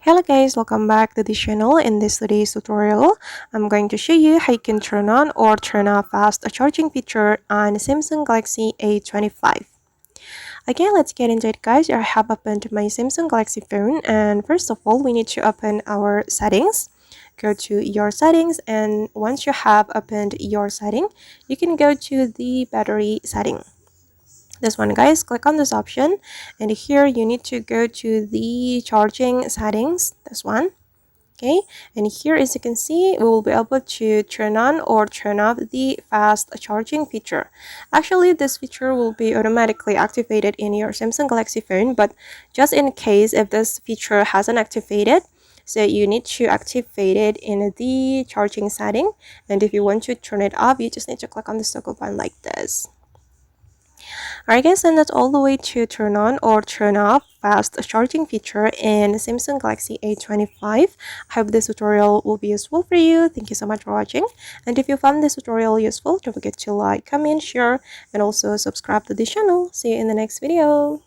Hello guys, welcome back to the channel. In this today's tutorial, I'm going to show you how you can turn on or turn off fast charging feature on Samsung Galaxy A25. Okay, let's get into it guys. I have opened my Samsung Galaxy phone, and first of all, we need to open our settings. Go to your settings, and once you have opened your setting, you can go to the battery setting. This one guys, click on this option, and here you need to go to the charging settings, this one. Okay, and here as you can see, we will be able to turn on or turn off the fast charging feature. Actually, this feature will be automatically activated in your Samsung Galaxy phone, but just in case if this feature hasn't activated, so you need to activate it in the charging setting. And if you want to turn it off, you just need to click on the toggle button like this. Alright guys, and that's all the way to turn on or turn off fast charging feature in Samsung Galaxy A25. I hope this tutorial will be useful for you. Thank you so much for watching. And if you found this tutorial useful, don't forget to like, comment, share, and also subscribe to the channel. See you in the next video.